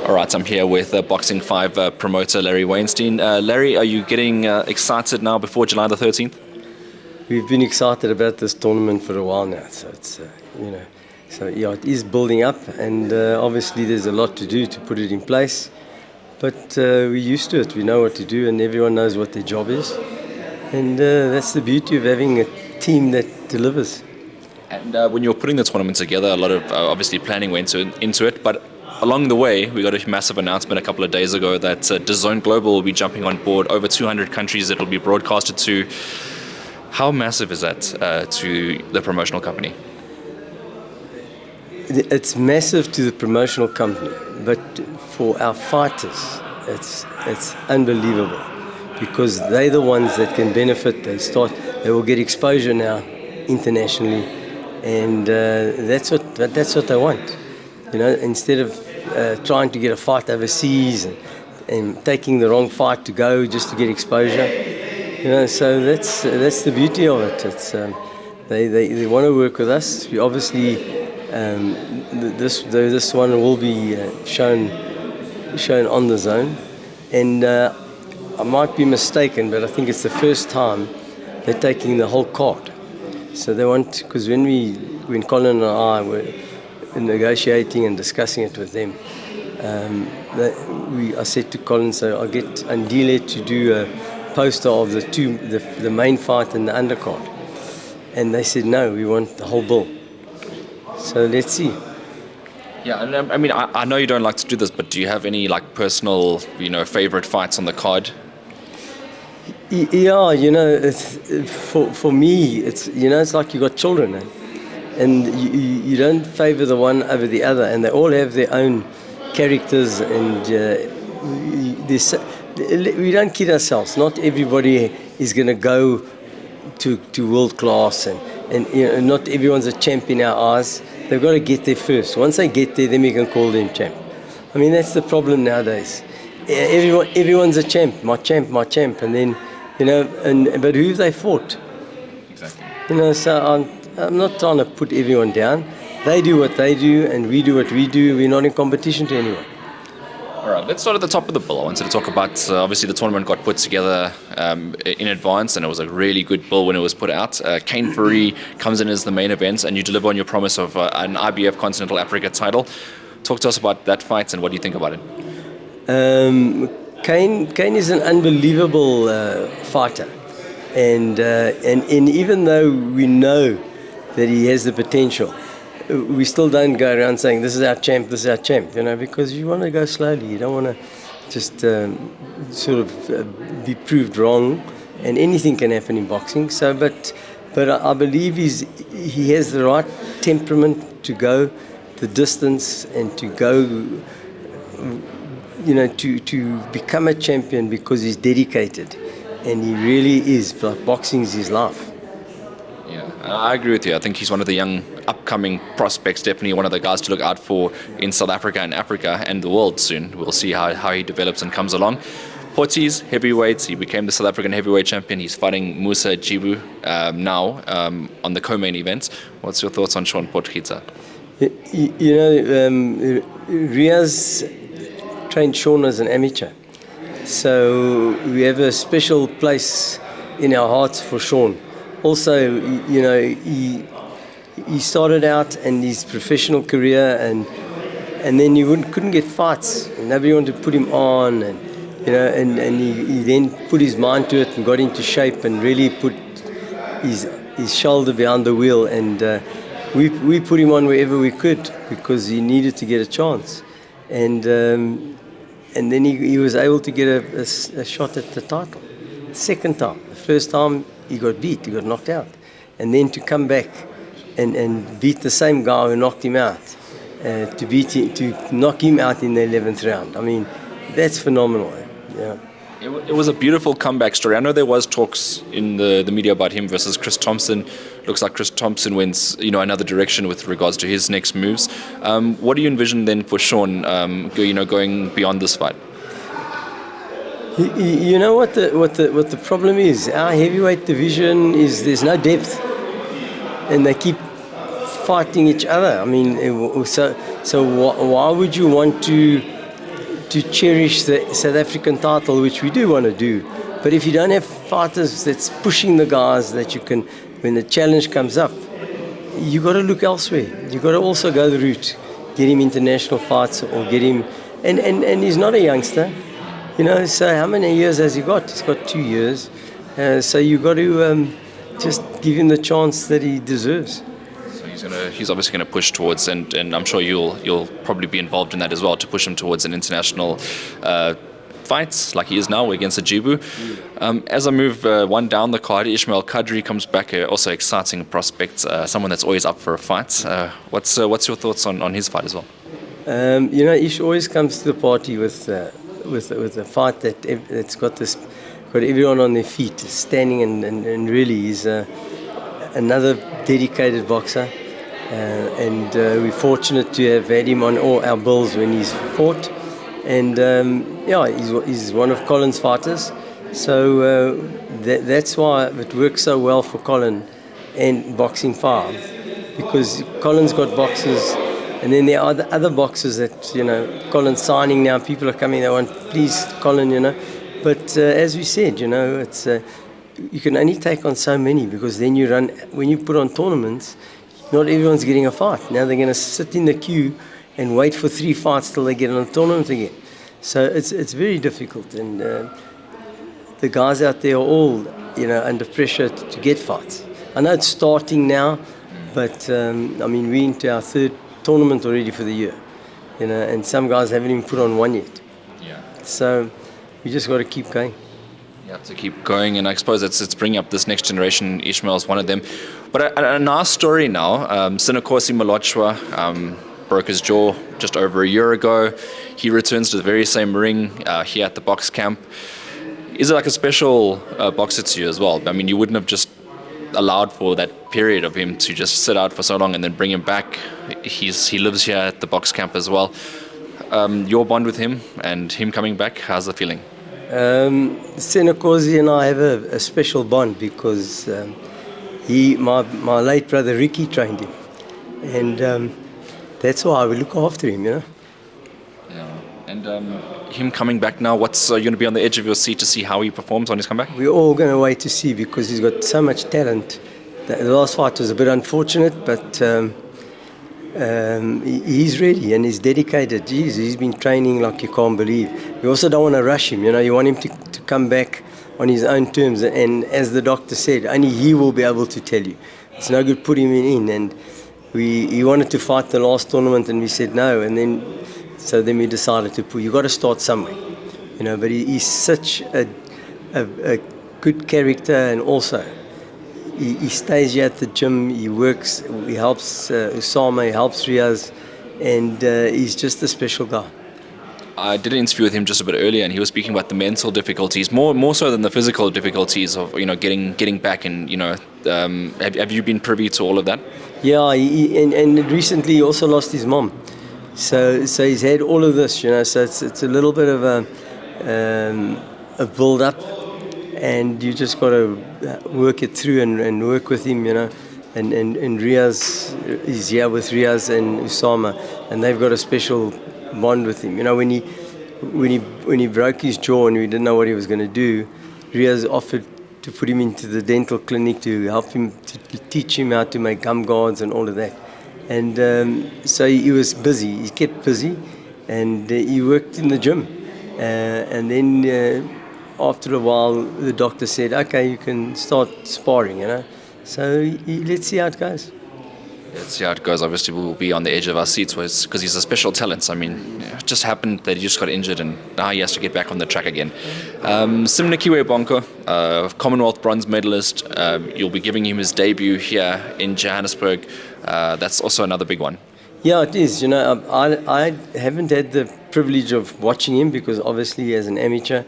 All right, I'm here with Boxing 5 promoter Larry Wainstein. Larry, are you getting excited now before July the 13th? We've been excited about this tournament for a while now, so it's it is building up, and obviously there's a lot to do to put it in place. But we're used to it. We know what to do, and everyone knows what their job is, and that's the beauty of having a team that delivers. And when you were putting the tournament together, a lot of obviously planning went into it, but along the way, we got a massive announcement a couple of days ago that Dazn Global will be jumping on board. Over 200 countries it will be broadcasted to. How massive is that to the promotional company? It's massive to the promotional company, but for our fighters, it's unbelievable because they're the ones that can benefit. They will get exposure now internationally, and that's what they want. You know, instead of trying to get a fight overseas and taking the wrong fight to go just to get exposure, you know, so that's the beauty of it. It's they want to work with us. We obviously this one will be shown on the zone, and I might be mistaken, but I think it's the first time they're taking the whole card. So they want, because when Colin and I were negotiating and discussing it with them, I said to Colin, so I'll get Andile to do a poster of the main fight and the undercard, and they said no, we want the whole bill. So let's see. Yeah, and I mean, I know you don't like to do this, but do you have any like personal, favorite fights on the card? Yeah, for me, it's like you got children, and you don't favor the one over the other, and they all have their own characters, and we don't kid ourselves. Not everybody is going to go to world class, and not everyone's a champ in our eyes. They've got to get there first. Once they get there, then we can call them champ. I mean, that's the problem nowadays. Everyone's a champ, my champ, and then, but who have they fought? Exactly. So I'm not trying to put everyone down. They do what they do, and we do what we do. We're not in competition to anyone. All right, let's start at the top of the bill. I wanted to talk about, obviously the tournament got put together in advance, and it was a really good bill when it was put out. Kane Fourie comes in as the main event, and you deliver on your promise of an IBF Continental Africa title. Talk to us about that fight, and what do you think about it? Kane is an unbelievable fighter, and even though we know that he has the potential, we still don't go around saying this is our champ, because you want to go slowly. You don't want to just be proved wrong, and anything can happen in boxing. So, but I believe he has the right temperament to go the distance and to go, to become a champion, because he's dedicated, and he really is. Like, boxing is his life. Yeah, I agree with you. I think he's one of the young upcoming prospects, definitely one of the guys to look out for in South Africa and Africa and the world soon. We'll see how he develops and comes along. Potties, heavyweights, he became the South African heavyweight champion. He's fighting Musa Jibu now on the co-main event. What's your thoughts on Sean Potgieter? Riaz trained Sean as an amateur. So we have a special place in our hearts for Sean. Also, he started out in his professional career, and then he couldn't get fights. Nobody wanted to put him on, and he then put his mind to it and got into shape and really put his shoulder behind the wheel. And we put him on wherever we could because he needed to get a chance. And then he was able to get a shot at the title. Second time. The first time he got beat, he got knocked out. And then to come back and beat the same guy who knocked him out, to knock him out in the 11th round. I mean, that's phenomenal. Yeah. It was a beautiful comeback story. I know there was talks in the media about him versus Chris Thompson. Looks like Chris Thompson went another direction with regards to his next moves. What do you envision then for Sean, going beyond this fight? You know what the problem is? Our heavyweight division there's no depth, and they keep fighting each other. I mean, so why would you want to to cherish the South African title, which we do want to do. But if you don't have fighters that's pushing the guys that you can, when the challenge comes up, you got to look elsewhere. You got to also go the route, get him international fights or get him, and he's not a youngster, So how many years has he got? He's got 2 years. So you got to just give him the chance that he deserves. He's obviously going to push towards, and I'm sure you'll probably be involved in that as well, to push him towards an international fights like he is now against Ajibu. As I move one down the card, Ishmael Kadri comes back, also exciting prospect, someone that's always up for a fight. What's your thoughts on his fight as well? Ish always comes to the party with a fight that's got everyone on their feet, standing, and really he's another dedicated boxer. And we're fortunate to have had him on all our bills when he's fought. And he's one of Colin's fighters. So that's why it works so well for Colin and Boxing 5, because Colin's got boxers, and then there are the other boxers that, Colin's signing now. People are coming, they want, please, Colin, But as we said, it's you can only take on so many, because then when you put on tournaments, not everyone's getting a fight. Now they're going to sit in the queue and wait for 3 fights till they get on a tournament again. So it's very difficult, and the guys out there are all, under pressure to get fights. I know it's starting now, but we're into our 3rd tournament already for the year, and some guys haven't even put on one yet. Yeah. So we just got to keep going. You have to keep going, and I suppose it's bringing up this next generation. Ishmael's one of them. But a nice story now. Sinakosi Malochwa broke his jaw just over a year ago. He returns to the very same ring here at the box camp. Is it like a special boxer to you as well? I mean, you wouldn't have just allowed for that period of him to just sit out for so long and then bring him back. He lives here at the box camp as well. Your bond with him and him coming back, how's the feeling? Sinakosi and I have a special bond, because my late brother Ricky trained him, and that's why we look after him, Yeah. And him coming back now, what's you're going to be on the edge of your seat to see how he performs on his comeback? We're all going to wait to see, because he's got so much talent. The last fight was a bit unfortunate, but he's ready and he's dedicated. Jeez, he's been training like you can't believe. We also don't want to rush him. You want him to come back on his own terms. And as the doctor said, only he will be able to tell you. It's no good putting him in. And he wanted to fight the last tournament, and we said no. And then we decided to put. You got to start somewhere, But he's such a good character, and also he stays here at the gym. He works. He helps Usama. He helps Riaz, and he's just a special guy. I did an interview with him just a bit earlier, and he was speaking about the mental difficulties, more so than the physical difficulties of getting back. And have you been privy to all of that? Yeah, and recently he also lost his mom, so he's had all of this, So it's a little bit of a build up, and you just got to work it through and work with him, And Riaz is here with Riaz and Usama, and they've got a special bond with him. When he broke his jaw and we didn't know what he was going to do, Riaz offered to put him into the dental clinic to help him, to teach him how to make gum guards and all of that. And so he was busy. He kept busy, and he worked in the gym. And then after a while, the doctor said, "Okay, you can start sparring." So let's see how it goes. Let's see how it goes. Obviously, we'll be on the edge of our seats because he's a special talent. I mean, it just happened that he just got injured, and now he has to get back on the track again. Simnikiwe Bonko, Commonwealth bronze medalist. You'll be giving him his debut here in Johannesburg. That's also another big one. Yeah, it is. I haven't had the privilege of watching him, because obviously as an amateur,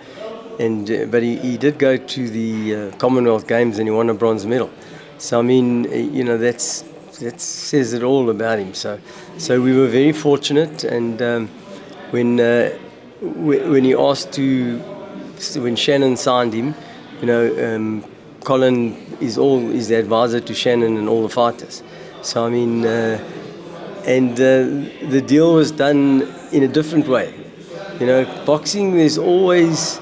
but he did go to the Commonwealth Games and he won a bronze medal. So I mean, that says it all about him. So we were very fortunate, and when he asked when Shannon signed him, Colin is the advisor to Shannon and all the fighters. So I mean, the deal was done in a different way. You know, boxing, there's always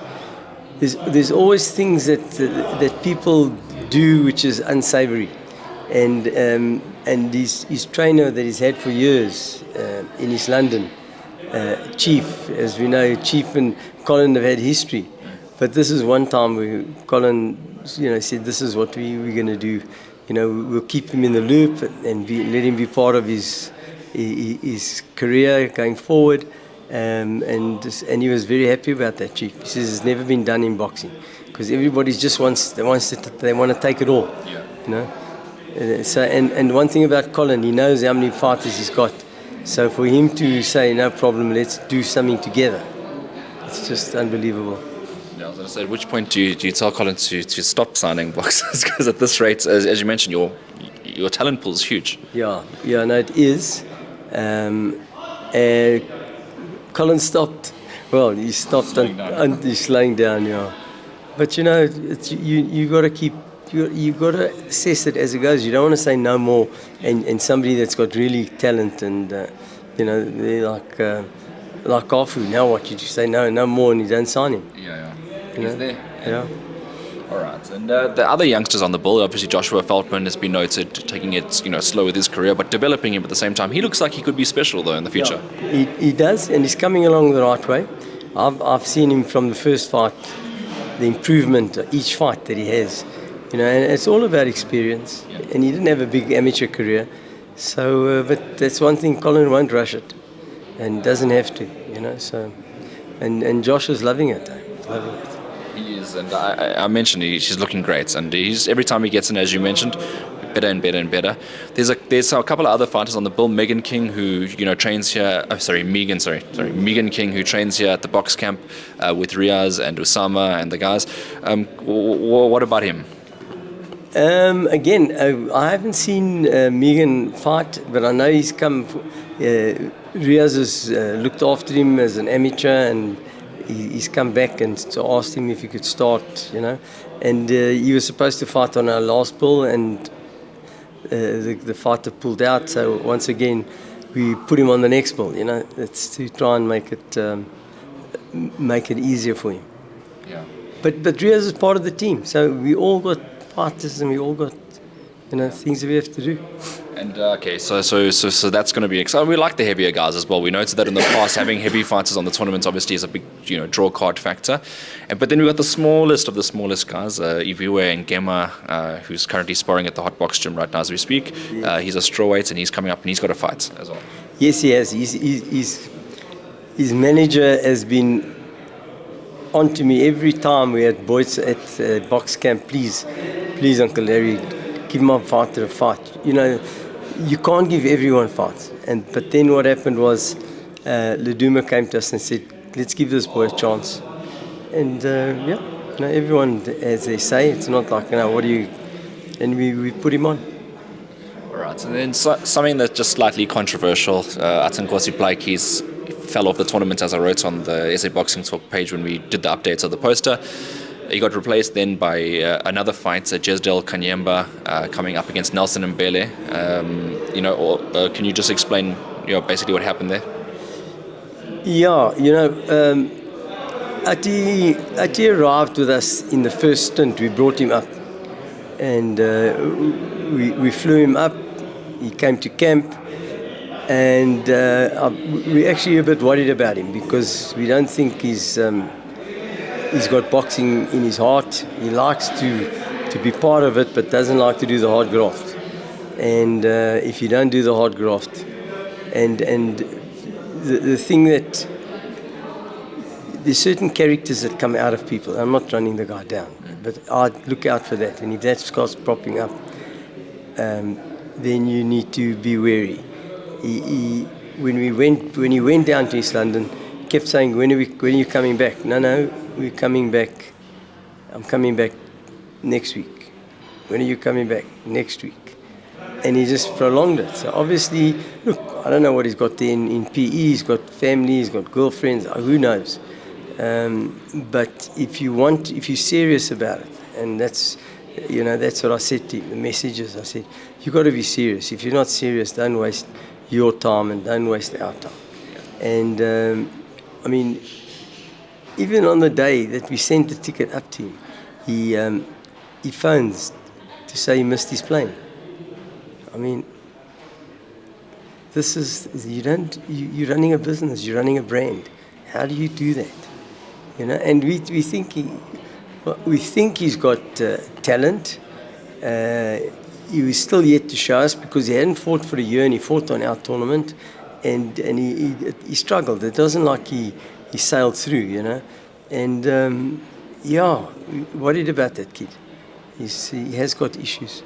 things that people do which is unsavory, and his trainer that he's had for years in East London, Chief, as we know, Chief and Colin have had history, but this is one time where Colin, said this is what we're going to do. We'll keep him in the loop and let him be part of his career going forward. And he was very happy about that, Chief. He says it's never been done in boxing because everybody just want to take it all. So and one thing about Colin, he knows how many fighters he's got. So for him to say no problem, let's do something together, it's just unbelievable. Yeah, I was going to say, at which point do you tell Colin to stop signing boxers? Because at this rate, as you mentioned, your talent pool is huge. Yeah, no, it is. Colin stopped. Well, he stopped and he's slowing down. Yeah, but you got to keep. You got to assess it as it goes. You don't want to say no more. And somebody that's got really talent and they're like Kafu. Now what? You just say no more, and you don't sign him. Yeah. He's there. Yeah. All right, and the other youngsters on the bill, obviously Joshua Feldman has been noted taking it slow with his career, but developing him at the same time. He looks like he could be special though in the future. Yeah, he does, and he's coming along the right way. I've seen him from the first fight, the improvement each fight that he has, and it's all about experience. Yeah. And he didn't have a big amateur career, so but that's one thing. Colin won't rush it, and doesn't have to, So, and Josh is loving it. Loving it. He is, and I mentioned she's looking great, and he's every time he gets in, as you mentioned, better and better and better. There's a couple of other fighters on the bill. Megan King, who trains here. Megan King, who trains here at the box camp with Riaz and Usama and the guys. What about him? Again, I haven't seen Megan fight, but I know he's come. Riaz has looked after him as an amateur, and he's come back and asked him if he could start, And he was supposed to fight on our last bill, and the fighter pulled out. So once again, we put him on the next bill. It's to try and make it easier for him. Yeah. But Riaz is part of the team, so we all got fighters and we all got things that we have to do. And so that's going to be exciting. We like the heavier guys as well. We noted that in the past, having heavy fighters on the tournament obviously is a big draw card factor. But then we've got the smallest of the smallest guys, Iviwe Ngema, who's currently sparring at the Hot Box Gym right now as we speak. Yeah. He's a strawweight and he's coming up and he's got a fight as well. Yes, he has. His manager has been on to me every time we had boys at box camp. Please, Uncle Larry, give my fighter a fight. You can't give everyone fights. But then what happened was Leduma came to us and said, let's give this boy a chance. And everyone, as they say, it's not like, what do you... And we put him on. All right, and then something that's just slightly controversial. Atankosi Blakey's fell off the tournament, as I wrote on the SA Boxing Talk page when we did the updates of the poster. He got replaced then by another fight, Jesdel Kanyemba, coming up against Nelson Mbele. Can you just explain, basically what happened there? Yeah, Ati arrived with us in the first stint. We brought him up, and we flew him up. He came to camp, and we're actually a bit worried about him because we don't think he's got boxing in his heart. He likes to be part of it, but doesn't like to do the hard graft. And if you don't do the hard graft, and the thing that there's certain characters that come out of people. I'm not running the guy down, but I look out for that. And if that starts propping up, then you need to be wary. When he went down to East London, he kept saying, when are you coming back? No, we're coming back. I'm coming back next week. When are you coming back? Next week. And he just prolonged it. So obviously, look, I don't know what he's got there in PE. He's got family, he's got girlfriends, who knows. But if you're serious about it, and that's what I said to him, the messages, I said, you've got to be serious. If you're not serious, don't waste your time and don't waste our time. And even on the day that we sent the ticket up to him, he phones to say he missed his plane. I mean, you're running a business, you're running a brand. How do you do that? And we think he's got talent. He was still yet to show us because he hadn't fought for a year and he fought on our tournament, and he struggled. It wasn't like he sailed through, and we're worried about that kid. He has got issues.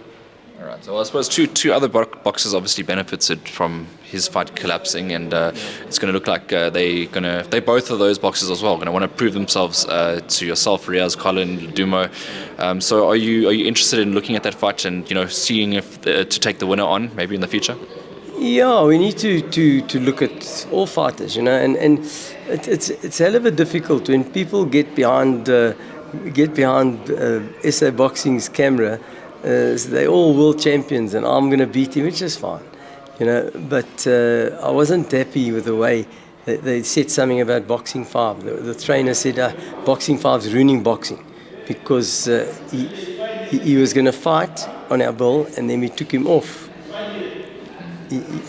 All right. So I suppose two other boxers obviously benefited from his fight collapsing, and it's going to look like they both of those boxers as well going to want to prove themselves to yourself, Riaz, Colin, Dumo. So are you interested in looking at that fight and seeing if to take the winner on maybe in the future? Yeah, we need to look at all fighters, and it's hell of a difficult when people get behind SA Boxing's camera. They're all world champions, and I'm going to beat him, which is fine, But I wasn't happy with the way they said something about Boxing 5. The trainer said Boxing 5 is ruining boxing because he was going to fight on our bill, and then we took him off.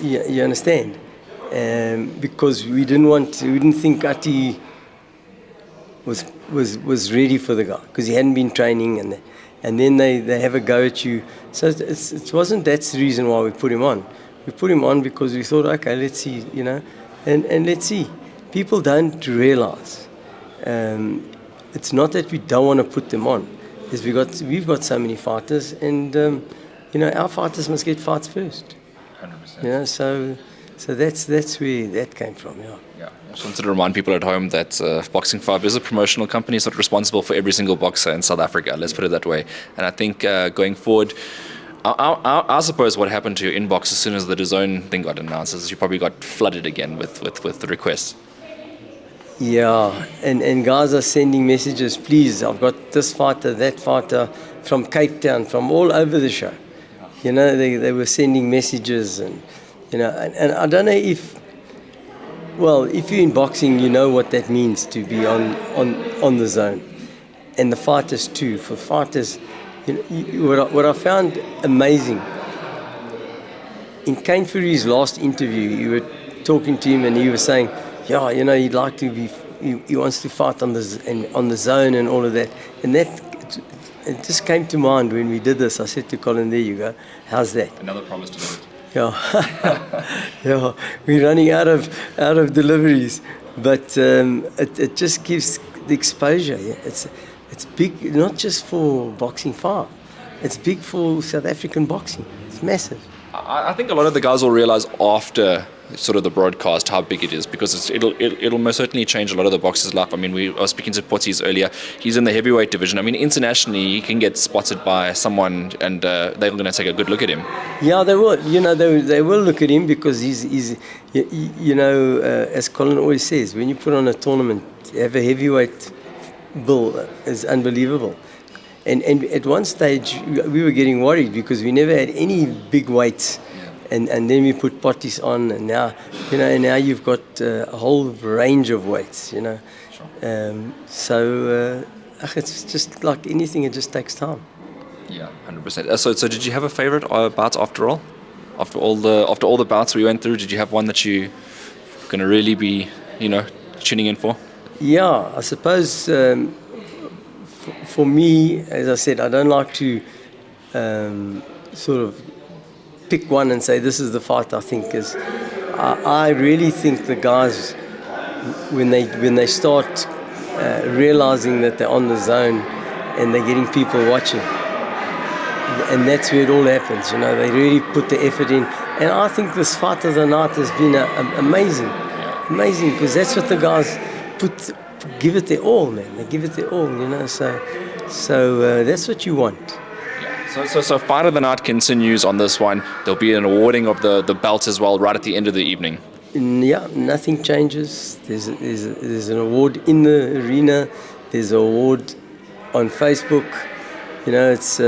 You understand? Because we didn't think Ati was ready for the guy because he hadn't been training, and then they have a go at you. So it wasn't that's the reason why we put him on. We put him on because we thought, okay, let's see, and let's see. People don't realize it's not that we don't want to put them on. Is we've got so many fighters, and our fighters must get fights first. 100%. So that's where that came from. Yeah. I just wanted to remind people at home that Boxing 5 is a promotional company. It's not responsible for every single boxer in South Africa. Let's put it that way. And I think going forward, I suppose what happened to your inbox as soon as the Dazn thing got announced is you probably got flooded again with the requests. Yeah, and guys are sending messages. Please, I've got this fighter, that fighter from Cape Town, from all over the show. They were sending messages, and I don't know if you're in boxing, you know what that means to be on the zone, and the fighters too. For fighters, what I found amazing in Kane Fury's last interview, you were talking to him, and he was saying, he'd like to be, he wants to fight on the zone and all of that, and that. It just came to mind when we did this. I said to Colin, there you go. How's that? Another promise delivered. Yeah, we're running out of deliveries, but it just gives the exposure. Yeah? It's big, not just for Boxing 5. It's big for South African boxing. It's massive. I think a lot of the guys will realize after sort of the broadcast how big it is, because it'll most certainly change a lot of the boxers' life. I mean, I was speaking to Potties earlier. He's in the heavyweight division. I mean, internationally, he can get spotted by someone, and they're going to take a good look at him. Yeah, they will. They will look at him because he's as Colin always says, when you put on a tournament, have a heavyweight bill is unbelievable. And at one stage, we were getting worried because we never had any big weights. And then we put Potties on, and now, now you've got a whole range of weights, Sure. It's just like anything, it just takes time. Yeah, 100%. So did you have a favorite bout after all? After all the bouts we went through, did you have one that you going to really be, tuning in for? Yeah, I suppose for me, as I said, I don't like to sort of pick one and say this is the fight I think is. I really think the guys, when they start realizing that they're on the zone and they're getting people watching, and that's where it all happens. They really put the effort in, and I think this fight of the night has been amazing because that's what the guys give it their all, man. They give it their all, So that's what you want. So Fight of the Night continues on this one. There'll be an awarding of the belt as well right at the end of the evening. Yeah, nothing changes. There's an award in the arena. There's an award on Facebook. It's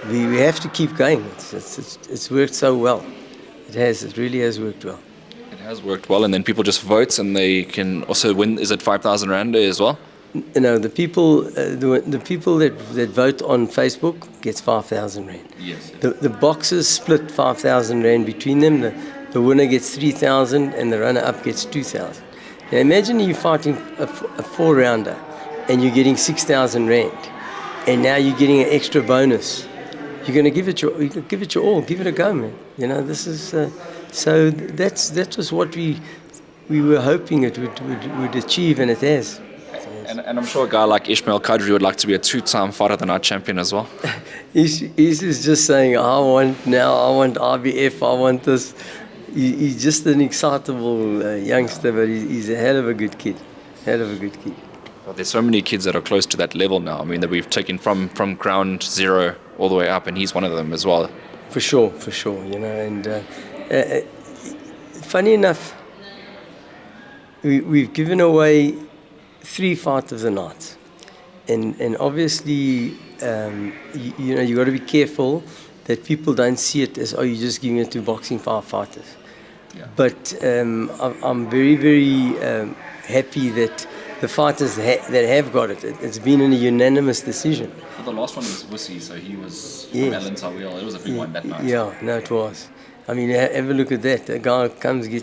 we have to keep going. It's worked so well. It really has worked well. has worked well, and then people just vote, and they can also win. Is it 5,000 rand as well? The people, the people that vote on Facebook gets 5,000 rand. Yes. The boxers split 5,000 rand between them. The winner gets 3,000, and the runner-up gets 2,000. Now imagine you fighting a four-rounder, and you're getting 6,000 rand, and now you're getting an extra bonus. You're going to give it your all. Give it a go, man. This is so. That was what we were hoping it would achieve, and it has. And I'm sure a guy like Ishmael Kadri would like to be a two-time fighter of the night champion as well. He's just saying, I want IBF, I want this. He's just an excitable youngster, but he's a hell of a good kid. Well, there's so many kids that are close to that level now. I mean, that we've taken from ground zero all the way up, and he's one of them as well. For sure. And funny enough, we've given away 3 fights of the night, and obviously, you got to be careful that people don't see it as, you're just giving it to boxing 5 fighters. Yeah. But I'm very, very happy that the fighters that have got it, it's been in a unanimous decision. Well, the last one was Wussy, so he was Yes. from Alan Tawil. It was a big one that night. Yeah, no, it was. I mean, have a look at that. The guy comes, he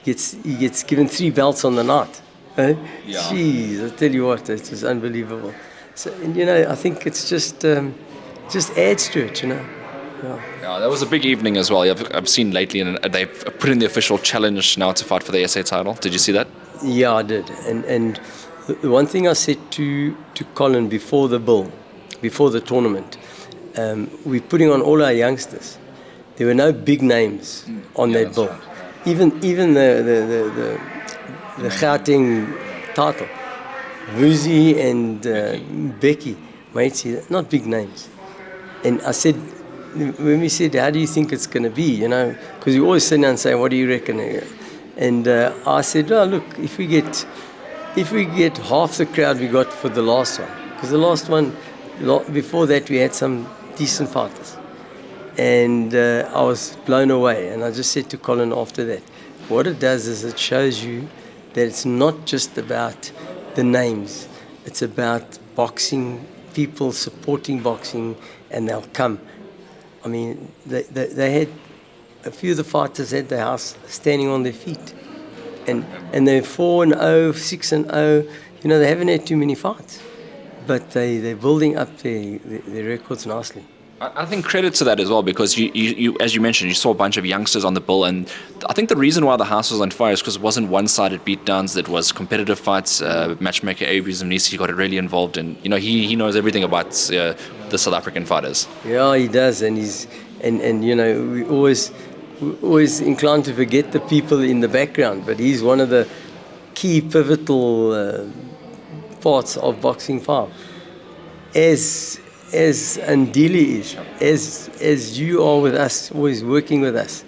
gets given 3 belts on the night. Eh? Yeah. Jeez, I tell you what, it's just unbelievable. So, and I think it's just adds to it, Yeah. Yeah, that was a big evening as well. I've seen lately, and they've put in the official challenge now to fight for the SA title. Did you see that? Yeah, I did. And the one thing I said to Colin before the tournament, we're putting on all our youngsters. There were no big names on that bill. Right. Even the Gauteng title, Vuzi and Becky, not big names. And I said, when we said, how do you think it's going to be, because you always sit down and say, what do you reckon? And I said, look, if we get half the crowd we got for the last one, because the last one, before that we had some decent fighters. And I was blown away. And I just said to Colin after that, what it does is it shows you that it's not just about the names. It's about boxing, people supporting boxing, and they'll come. I mean, they had, a few of the fighters had their house standing on their feet. And they're 4-0, 6-0. They haven't had too many fights. But they're building up their records nicely. I think credit to that as well, because you as you mentioned, you saw a bunch of youngsters on the bill, and I think the reason why the house was on fire is because it wasn't one-sided beatdowns. It was competitive fights. Matchmaker A.B. Zimnisi got really involved, and he knows everything about the South African fighters. Yeah, he does, and we always inclined to forget the people in the background, but he's one of the key pivotal parts of Boxing 5. As Andili is, as you are with us, always working with us,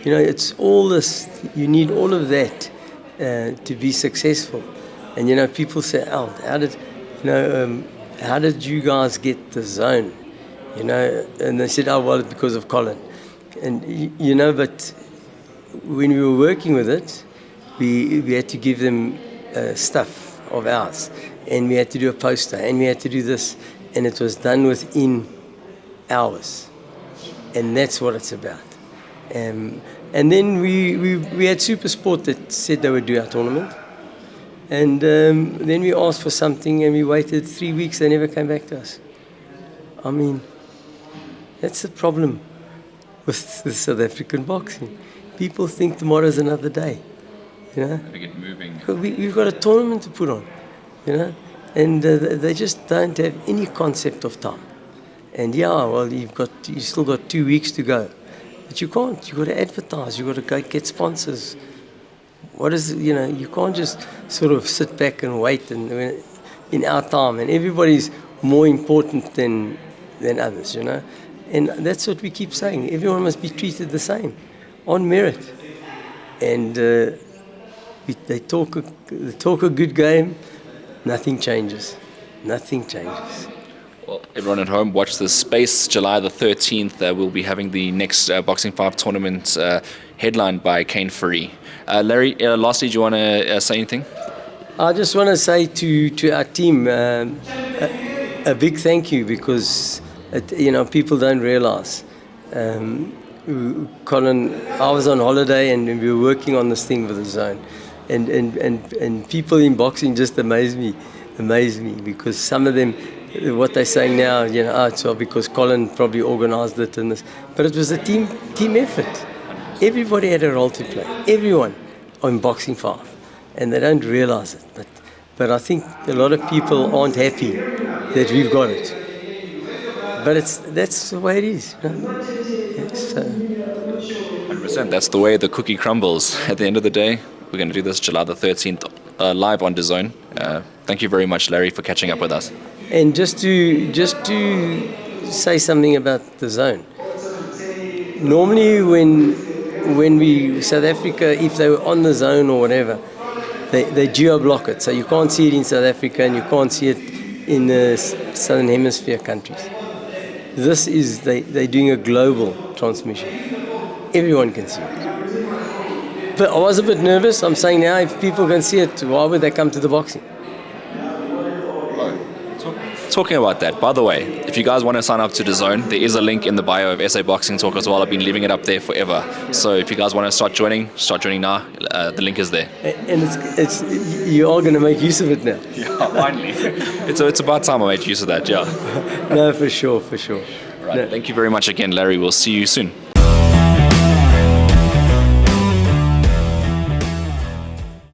it's all this. You need all of that to be successful. And people say, "Al, how did you guys get the zone?" And they said, "Oh, well, because of Colin." And but when we were working with it, we had to give them stuff of ours, and we had to do a poster, and we had to do this. And it was done within hours, and that's what it's about. And then we had SuperSport that said they would do our tournament, and then we asked for something, and we waited 3 weeks. They never came back to us. I mean, that's the problem with South African boxing. People think tomorrow's another day. They get moving. We've got a tournament to put on. And they just don't have any concept of time. And you still got 2 weeks to go, but you can't. You got to advertise. You got to go get sponsors. What is you can't just sort of sit back and wait. And in our time, and everybody's more important than others, And that's what we keep saying. Everyone must be treated the same, on merit. And they talk a good game. Nothing changes. Well, everyone at home, watch this space. July the 13th, we'll be having the next Boxing 5 tournament headlined by Kane Furry. Larry, lastly, do you want to say anything? I just want to say to our team a big thank you, because people don't realize. Colin, I was on holiday and we were working on this thing with the zone, and people in boxing just amaze me because some of them, what they're saying now, it's all because Colin probably organized it and this, but it was a team effort. Everybody had a role to play, everyone on Boxing 5, and they don't realize it. But I think a lot of people aren't happy that we've got it. But that's the way it is. Yes, 100%. That's the way the cookie crumbles. At the end of the day, we're going to do this July the 13th live on Dazn. Thank you very much, Larry, for catching up with us. And just to say something about the zone. Normally, when we South Africa, if they were on the zone or whatever, they geo-block it, so you can't see it in South Africa and you can't see it in the Southern Hemisphere countries. This is they're doing a global transmission. Everyone can see it. But I was a bit nervous. I'm saying now, if people can see it, why would they come to the boxing? Talking about that, by the way, if you guys want to sign up to Dazn, there is a link in the bio of SA Boxing Talk as well. I've been leaving it up there forever. So if you guys want to start joining now. The link is there. And it's you are going to make use of it now. Yeah, finally. it's about time I made use of that, yeah. No, for sure. Right. No. Thank you very much again, Larry. We'll see you soon.